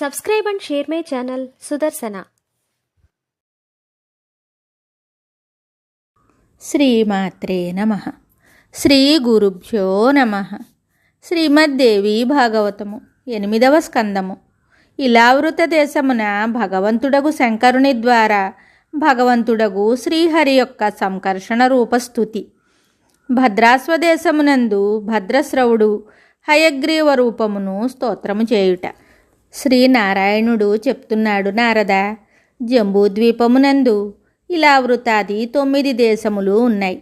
Subscribe and share my channel Sudarsana. శ్రీమాత్రే నమః. శ్రీ గురుభ్యో నమః. శ్రీమద్దేవి భాగవతము 8వ స్కందము. ఇలావృత దేశమున భగవంతుడగు శంకరుని ద్వారా భగవంతుడగు శ్రీహరి యొక్క సంకర్షణ రూపస్థుతి. భద్రాస్వదేశమునందు భద్రశ్రవుడు హయగ్రీవ రూపమును స్తోత్రము చేయుట. శ్రీనారాయణుడు చెప్తున్నాడు, నారద, జంబూద్వీపమునందు ఇలావృతాది 9 దేశములు ఉన్నాయి.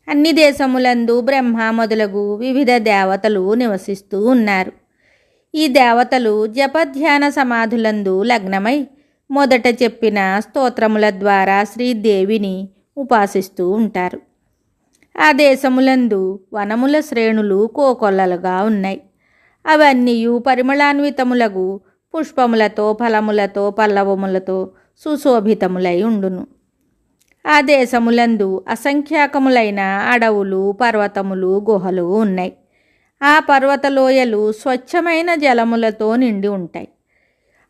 అన్ని దేశములందు బ్రహ్మ మొదలగు వివిధ దేవతలు నివసిస్తూ ఉన్నారు. ఈ దేవతలు జపధ్యాన సమాధులందు లగ్నమై మొదట చెప్పిన స్తోత్రముల ద్వారా శ్రీదేవిని ఉపాసిస్తూ ఉంటారు. ఆ దేశములందు వనముల శ్రేణులు కోకొల్లలుగా ఉన్నాయి. అవన్నీయు పరిమళాన్వితములగు పుష్పములతో, ఫలములతో, పల్లవములతో సుశోభితములై ఉండును. ఆ దేశములందు అసంఖ్యాకములైన అడవులు, పర్వతములు, గుహలు ఉన్నాయి. ఆ పర్వతలోయలు స్వచ్ఛమైన జలములతో నిండి ఉంటాయి.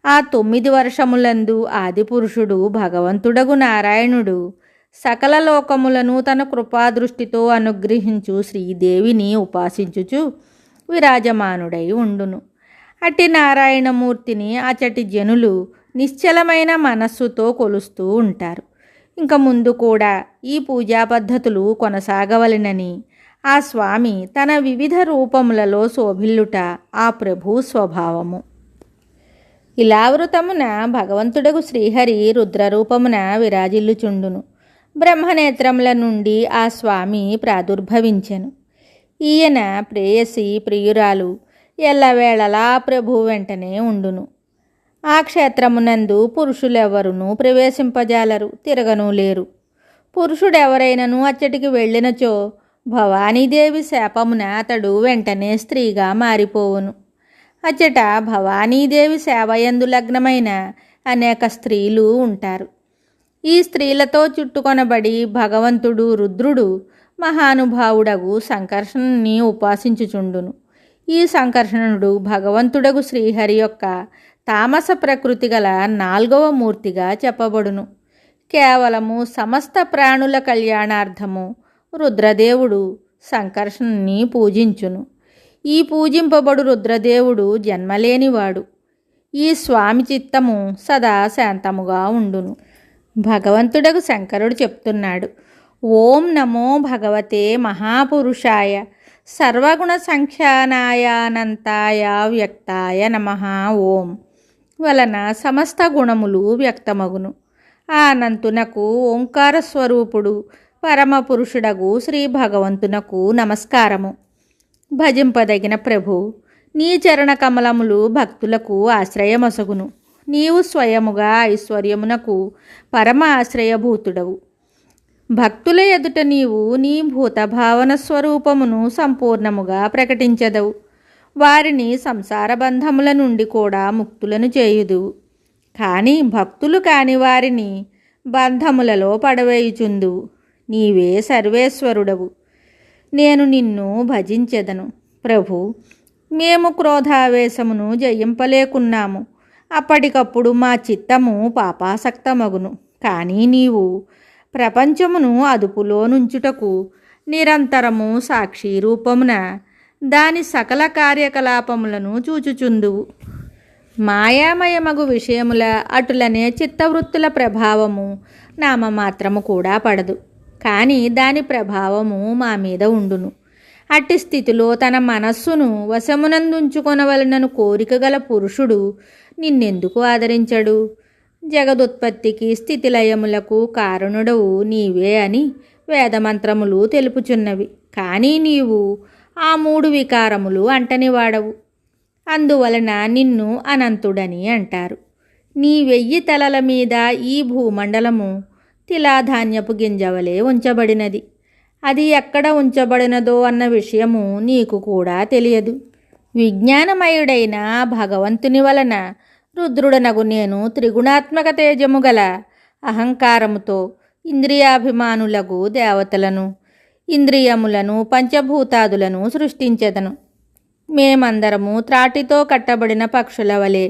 ఆ 9 వర్షములందు ఆదిపురుషుడు భగవంతుడగు నారాయణుడు సకల లోకములను తన కృపాదృష్టితో అనుగ్రహించు శ్రీదేవిని ఉపాసించుచు విరాజమానుడై ఉండును. అట్టి నారాయణమూర్తిని అచటి జనులు నిశ్చలమైన మనస్సుతో కొలుస్తూ ఉంటారు. ఇంక ముందు కూడా ఈ పూజా పద్ధతులు కొనసాగవలెనని ఆ స్వామి తన వివిధ రూపములలో శోభిల్లుట ఆ ప్రభు స్వభావము. ఇలావృతమున భగవంతుడగు శ్రీహరి రుద్రరూపమున విరాజిల్లుచుండును. బ్రహ్మనేత్రముల నుండి ఆ స్వామి ప్రాదుర్భవించెను. ఈయన ప్రేయసి ప్రియురాలు ఎల్లవేళలా ప్రభు వెంటనే ఉండును. ఆ క్షేత్రమునందు పురుషులెవరునూ ప్రవేశింపజాలరు, తిరగనూ లేరు. పురుషుడెవరైనను అచ్చటికి వెళ్ళినచో భవానీదేవి శాపమున అతడు వెంటనే స్త్రీగా మారిపోవును. అచ్చట భవానీదేవి సేవయందు లగ్నమైన అనేక స్త్రీలు ఉంటారు. ఈ స్త్రీలతో చుట్టుకొనబడి భగవంతుడు రుద్రుడు మహానుభావుడగు సంకర్షణుని ఉపాసించుచుండును. ఈ సంకర్షణుడు భగవంతుడగు శ్రీహరి యొక్క తామస ప్రకృతి గల 4వ మూర్తిగా చెప్పబడును. కేవలము సమస్త ప్రాణుల కళ్యాణార్థము రుద్రదేవుడు సంకర్షణుని పూజించును. ఈ పూజింపబడు రుద్రదేవుడు జన్మలేనివాడు. ఈ స్వామి చిత్తము సదా శాంతముగా ఉండును. భగవంతుడగు శంకరుడు చెప్తున్నాడు, ఓం నమో భగవతే మహాపురుషాయ సర్వగుణ సంఖ్యానాయానంతాయ వ్యక్తాయ నమః. ఓం వలన సమస్త గుణములు వ్యక్తమగును. ఆ అనంతునకు ఓంకార స్వరూపుడు పరమపురుషుడగు శ్రీ భగవంతునకు నమస్కారము. భజింపదగిన ప్రభు, నీ చరణ కమలములు భక్తులకు ఆశ్రయమొసగును. నీవు స్వయముగా ఐశ్వర్యమునకు పరమ ఆశ్రయభూతుడవు. భక్తుల ఎదుట నీవు నీ భూతభావన స్వరూపమును సంపూర్ణముగా ప్రకటించదవు. వారిని సంసార బంధముల నుండి కూడా ముక్తులను చేయుదువు. కానీ భక్తులు కాని వారిని బంధములలో పడవేయుచుందువు. నీవే సర్వేశ్వరుడవు. నేను నిన్ను భజించెదను. ప్రభు, మేము క్రోధావేశమును జయింపలేకున్నాము. అప్పటికప్పుడు మా చిత్తము పాపాసక్తమగును. కానీ నీవు ప్రపంచమును అదుపులో నుంచుటకు నిరంతరము సాక్షి రూపమున దాని సకల కార్యకలాపములను చూచుచుందువు. మాయామయమగు విషయముల అటులనే చిత్తవృత్తుల ప్రభావము నామమాత్రము కూడా పడదు. కానీ దాని ప్రభావము మా మీద ఉండును. అట్టి స్థితిలో తన మనస్సును వశమునందుంచుకొనవలనను కోరిక గల పురుషుడు నిన్నెందుకు ఆదరించడు? జగదుత్పత్తికి స్థితిలయములకు కారణుడవు నీవే అని వేదమంత్రములు తెలుపుచున్నవి. కానీ నీవు ఆ 3 వికారములు అంటనివాడవు. అందువలన నిన్ను అనంతుడని అంటారు. నీ 1000 తలల మీద ఈ భూమండలము తిలాధాన్యపు గింజవలే ఉంచబడినది. అది ఎక్కడ ఉంచబడినదో అన్న విషయము నీకు కూడా తెలియదు. విజ్ఞానమయుడైన భగవంతుని వలన రుద్రుడనగు నేను త్రిగుణాత్మక తేజము గల అహంకారముతో ఇంద్రియాభిమానులగు దేవతలను, ఇంద్రియములను, పంచభూతాదులను సృష్టించెదను. మేమందరము త్రాటితో కట్టబడిన పక్షుల వలె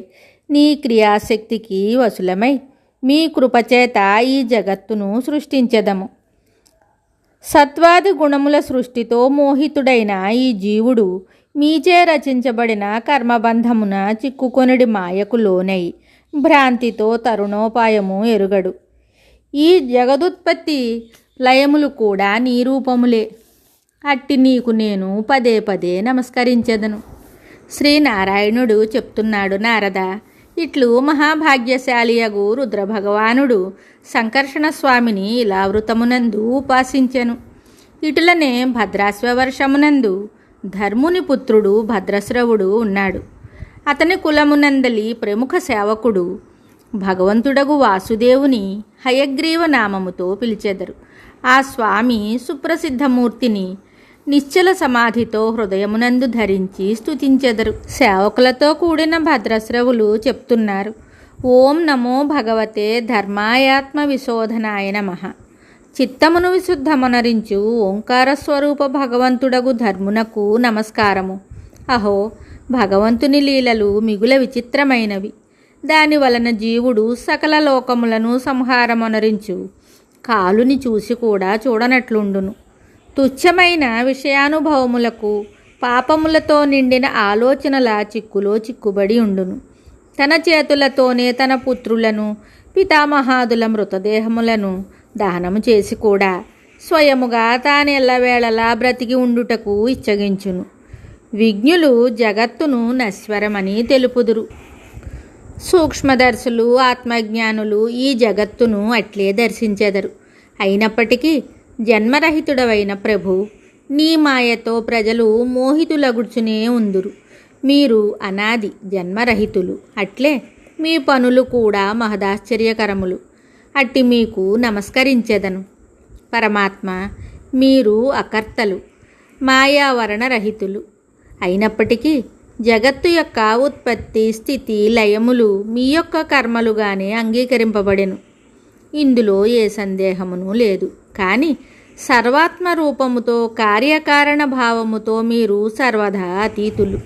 నీ క్రియాశక్తికి వశులమై మీ కృపచేత ఈ జగత్తును సృష్టించెదము. సత్వాది గుణముల సృష్టితో మోహితుడైన ఈ జీవుడు మీచే రచించబడిన కర్మబంధమున చిక్కుకొనుడి మాయకు లోనై భ్రాంతితో తరుణోపాయము ఎరుగడు. ఈ జగదుత్పత్తి లయములు కూడా నీ రూపములే. అట్టి నీకు నేను పదే పదే నమస్కరించెదను. శ్రీనారాయణుడు చెప్తున్నాడు నారద. ఇట్లు మహాభాగ్యశాలియగు రుద్రభగవానుడు సంకర్షణ స్వామిని ఇలా వృతమునందు ఉపాసించెను. ఇటులనే భద్రాశ్వవర్షమునందు ధర్ముని పుత్రుడు భద్రశ్రవుడు ఉన్నాడు. అతని కులమునందలి ప్రముఖ సేవకుడు భగవంతుడగు వాసుదేవుని హయగ్రీవ నామముతో పిలిచెదరు. ఆ స్వామి సుప్రసిద్ధమూర్తిని నిశ్చల సమాధితో హృదయమునందు ధరించి స్తుతించెదరు. సేవకులతో కూడిన భద్రశ్రవులు చెప్తున్నారు. ఓం నమో భగవతే ధర్మాయాత్మ విశోధనాయ నమః. చిత్తమును విశుద్ధమనరించు ఓంకార స్వరూప భగవంతుడగు ధర్మునకు నమస్కారము. అహో, భగవంతుని లీలలు మిగుల విచిత్రమైనవి. దాని వలన జీవుడు సకల లోకములను సంహారమనరించు కాలుని చూసి కూడా చూడనట్లుండును. తుచ్చమైన విషయానుభవములకు పాపములతో నిండిన ఆలోచనల చిక్కులో చిక్కుబడి ఉండును. తన చేతులతోనే తన పుత్రులను పితామహాదుల మృతదేహములను దహనము చేసి కూడా స్వయముగా తానెల్లవేళలా బ్రతికి ఉండుటకు ఇచ్చగించును. విజ్ఞులు జగత్తును నశ్వరమని తెలుపుదురు. సూక్ష్మదర్శులు ఆత్మజ్ఞానులు ఈ జగత్తును అట్లే దర్శించెదరు. అయినప్పటికీ జన్మరహితుడవైన ప్రభు, నీ మాయతో ప్రజలు మోహితులగుచునే ఉందురు. మీరు అనాది జన్మరహితులు. అట్లే మీ పనులు కూడా మహదాశ్చర్యకరములు. అట్టి మీకు నమస్కరించెదను. పరమాత్మ, మీరు అకర్తలు, మాయావరణరహితులు. అయినప్పటికీ జగత్తు యొక్క ఉత్పత్తి స్థితి లయములు మీ యొక్క కర్మలుగానే అంగీకరింపబడెను. ఇందులో ఏ సందేహమును లేదు. కానీ సర్వాత్మ రూపముతో కార్యకారణ భావముతో మీరు సర్వదా అతీతులు.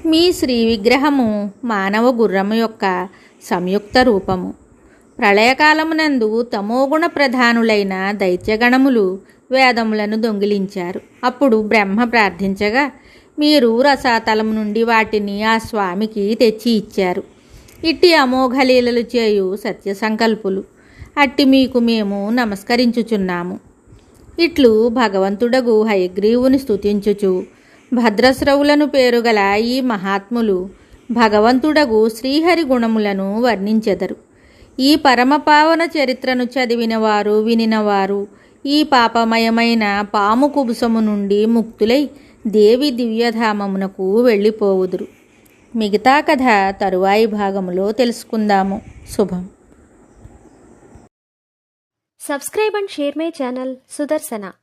మీ శ్రీ విగ్రహము మానవ గుర్రము యొక్క సంయుక్త రూపము. ప్రళయకాలమునందు తమోగుణ ప్రధానులైన దైత్యగణములు వేదములను దొంగిలించారు. అప్పుడు బ్రహ్మ ప్రార్థించగా మీరు రసాతలము నుండి వాటిని ఆ స్వామికి తెచ్చి ఇచ్చారు. ఇట్టి అమోఘలీలలు చేయు సత్య సంకల్పులు. అట్టి మీకు మేము నమస్కరించుచున్నాము. ఇట్లు భగవంతుడగు హయగ్రీవుని స్తుతించుచు భద్రశ్రవులను పేరుగల ఈ మహాత్ములు భగవంతుడగు శ్రీహరి గుణములను వర్ణించెదరు. ఈ పరమపావన చరిత్రను చదివినవారు వినినవారు ఈ పాపమయమైన పాము కుబుసము నుండి ముక్తులై దేవి దివ్యధామమునకు వెళ్ళిపోవుదురు. మిగతా కథ తరువాయి భాగములో తెలుసుకుందాము. శుభం. Subscribe and share my channel Sudarsana.